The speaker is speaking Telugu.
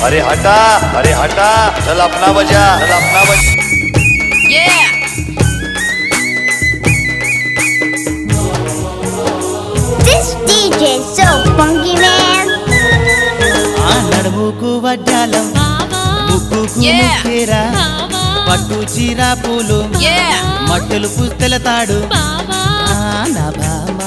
अरे हटा चल अपना बजा Yeah! This DJ is so funky, man. ఆ నడుముకు వడ్డాలం ముక్కుకు Yeah. ముక్కేరా పట్టు చీర పూలు Yeah! మట్టెలు పుస్తెల తాడు నా భామ